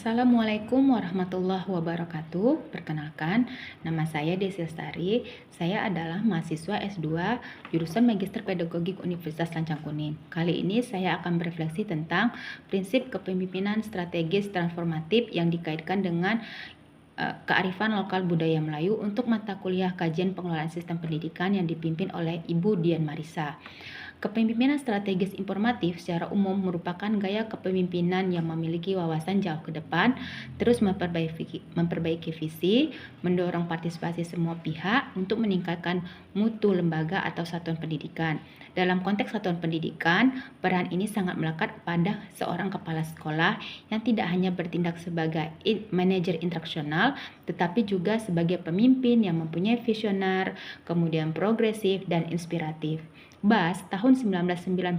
Assalamualaikum warahmatullahi wabarakatuh. Perkenalkan, nama saya Desi Lestari. Saya adalah mahasiswa S2 jurusan Magister Pedagogik Universitas Lancang Kuning. Kali ini saya akan berefleksi tentang prinsip kepemimpinan strategis transformatif yang dikaitkan dengan kearifan lokal budaya Melayu untuk mata kuliah kajian pengelolaan sistem pendidikan yang dipimpin oleh Ibu Dian Marisa. Kepemimpinan strategis informatif secara umum merupakan gaya kepemimpinan yang memiliki wawasan jauh ke depan, terus memperbaiki visi, mendorong partisipasi semua pihak untuk meningkatkan mutu lembaga atau satuan pendidikan. Dalam konteks satuan pendidikan, peran ini sangat melekat pada seorang kepala sekolah yang tidak hanya bertindak sebagai manajer instruksional, tetapi juga sebagai pemimpin yang mempunyai visioner, kemudian progresif dan inspiratif. BAS tahun 1994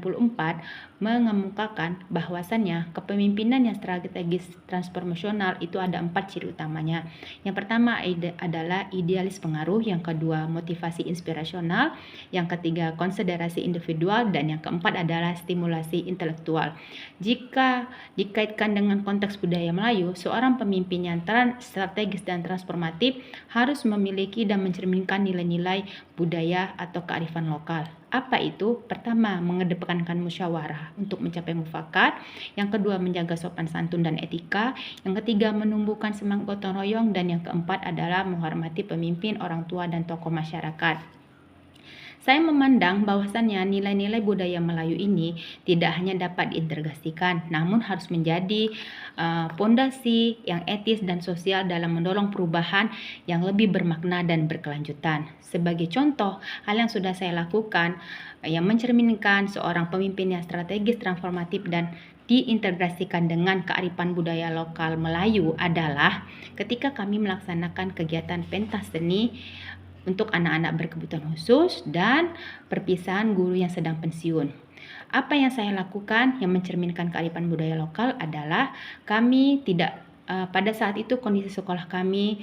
mengemukakan bahwasannya kepemimpinan yang strategis transformasional itu ada 4 ciri utamanya. Yang pertama adalah idealis pengaruh, yang kedua motivasi inspirasional, yang ketiga konsiderasi individual, dan yang keempat adalah stimulasi intelektual. Jika dikaitkan dengan konteks budaya Melayu, seorang pemimpin yang strategis dan transformatif harus memiliki dan mencerminkan nilai-nilai budaya atau kearifan lokal. Apa itu? Pertama, mengedepankan musyawarah untuk mencapai mufakat. Yang kedua, menjaga sopan santun dan etika. Yang ketiga, menumbuhkan semangat gotong royong. Dan yang keempat adalah menghormati pemimpin, orang tua, dan tokoh masyarakat. Saya memandang bahwasannya nilai-nilai budaya Melayu ini tidak hanya dapat diintegrasikan, namun harus menjadi pondasi yang etis dan sosial dalam mendorong perubahan yang lebih bermakna dan berkelanjutan. Sebagai contoh, hal yang sudah saya lakukan yang mencerminkan seorang pemimpin yang strategis, transformatif, dan diintegrasikan dengan kearifan budaya lokal Melayu adalah ketika kami melaksanakan kegiatan pentas seni untuk anak-anak berkebutuhan khusus dan perpisahan guru yang sedang pensiun. Apa yang saya lakukan yang mencerminkan kearifan budaya lokal adalah kami tidak pada saat itu kondisi sekolah kami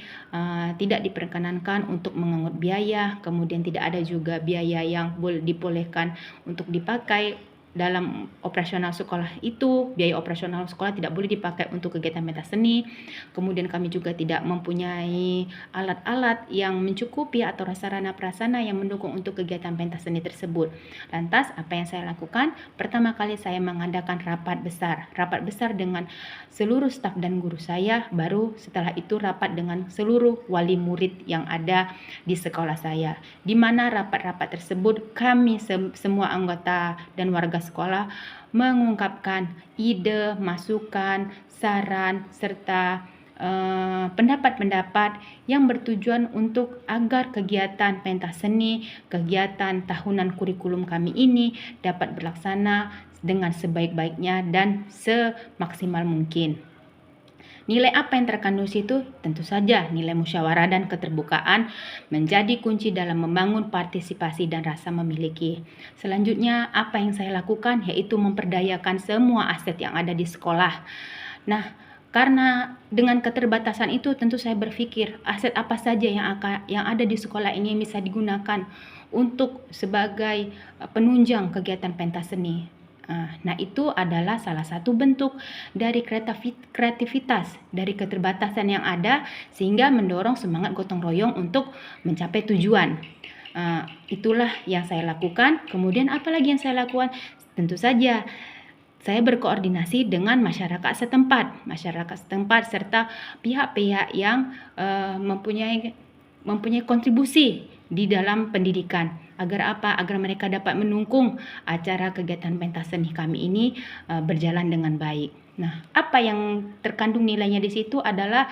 tidak diperkenankan untuk mengungut biaya, kemudian tidak ada juga biaya yang dibolehkan untuk dipakai dalam operasional sekolah itu. Biaya operasional sekolah tidak boleh dipakai untuk kegiatan pentas seni. Kemudian kami juga tidak mempunyai alat-alat yang mencukupi atau sarana prasarana yang mendukung untuk kegiatan pentas seni tersebut. Lantas apa yang saya lakukan? Pertama kali saya mengadakan rapat besar dengan seluruh staf dan guru saya, baru setelah itu rapat dengan seluruh wali murid yang ada di sekolah saya. Di mana rapat-rapat tersebut kami semua anggota dan warga sekolah mengungkapkan ide, masukan, saran, serta pendapat-pendapat yang bertujuan untuk agar kegiatan pentas seni, kegiatan tahunan kurikulum kami ini dapat berlaksana dengan sebaik-baiknya dan semaksimal mungkin. Nilai apa yang terkandung situ? Tentu saja nilai musyawarah dan keterbukaan menjadi kunci dalam membangun partisipasi dan rasa memiliki. Selanjutnya, apa yang saya lakukan yaitu memperdayakan semua aset yang ada di sekolah. Nah, karena dengan keterbatasan itu tentu saya berpikir aset apa saja yang ada di sekolah ini yang bisa digunakan untuk sebagai penunjang kegiatan pentas seni. Nah, itu adalah salah satu bentuk dari kreativitas dari keterbatasan yang ada sehingga mendorong semangat gotong royong untuk mencapai tujuan. Itulah yang saya lakukan. Kemudian apa lagi yang saya lakukan? Tentu saja saya berkoordinasi dengan masyarakat setempat serta pihak-pihak yang mempunyai kontribusi di dalam pendidikan. Agar apa? Agar mereka dapat mendukung acara kegiatan pentas seni kami ini berjalan dengan baik. Nah, apa yang terkandung nilainya di situ adalah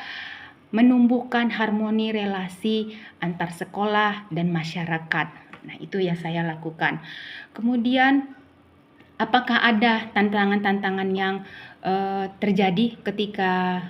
menumbuhkan harmoni relasi antar sekolah dan masyarakat. Nah, itu yang saya lakukan. Kemudian, apakah ada tantangan-tantangan yang terjadi ketika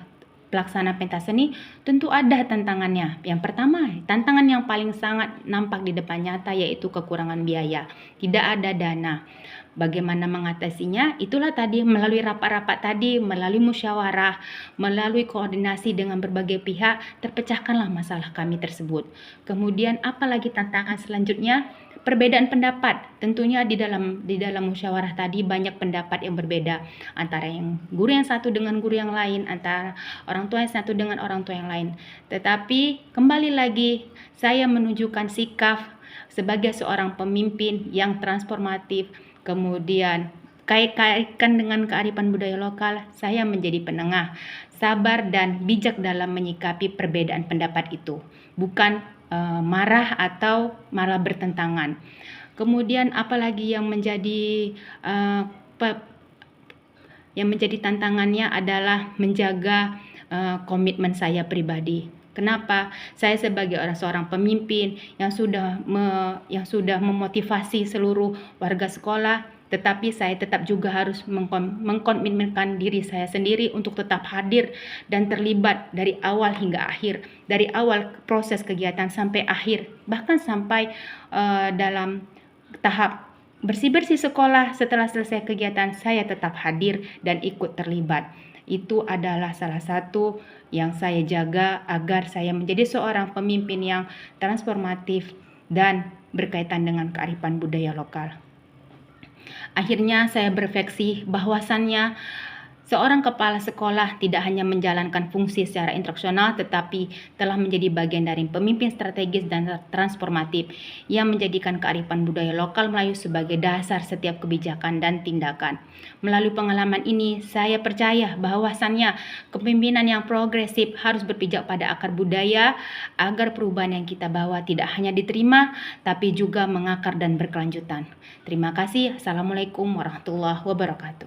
pelaksana pentas seni? Tentu ada tantangannya. Yang pertama, tantangan yang paling sangat nampak di depan nyata yaitu kekurangan biaya. Tidak ada dana. Bagaimana mengatasinya? Itulah tadi melalui rapat-rapat tadi, melalui musyawarah, melalui koordinasi dengan berbagai pihak, terpecahkanlah masalah kami tersebut. Kemudian apalagi tantangan selanjutnya? perbedaan pendapat. Tentunya di dalam musyawarah tadi banyak pendapat yang berbeda antara guru yang satu dengan guru yang lain, antara orang tua yang satu dengan orang tua yang lain. Tetapi kembali lagi saya menunjukkan sikap sebagai seorang pemimpin yang transformatif, kemudian kaitkan dengan kearifan budaya lokal. Saya menjadi penengah, sabar dan bijak dalam menyikapi perbedaan pendapat itu, bukan marah atau malah bertentangan. Kemudian apalagi yang menjadi tantangannya adalah menjaga komitmen saya pribadi. Kenapa? Saya sebagai seorang pemimpin yang sudah memotivasi seluruh warga sekolah, tetapi saya tetap juga harus mengkomitmenkan diri saya sendiri untuk tetap hadir dan terlibat dari awal hingga akhir, dari awal proses kegiatan sampai akhir, bahkan sampai dalam tahap bersih-bersih sekolah. Setelah selesai kegiatan, saya tetap hadir dan ikut terlibat. Itu adalah salah satu yang saya jaga agar saya menjadi seorang pemimpin yang transformatif dan berkaitan dengan kearifan budaya lokal. Akhirnya saya berefleksi bahwasannya seorang kepala sekolah tidak hanya menjalankan fungsi secara instruksional, tetapi telah menjadi bagian dari pemimpin strategis dan transformatif yang menjadikan kearifan budaya lokal Melayu sebagai dasar setiap kebijakan dan tindakan. Melalui pengalaman ini, saya percaya bahwasannya kepemimpinan yang progresif harus berpijak pada akar budaya agar perubahan yang kita bawa tidak hanya diterima, tapi juga mengakar dan berkelanjutan. Terima kasih. Assalamualaikum warahmatullahi wabarakatuh.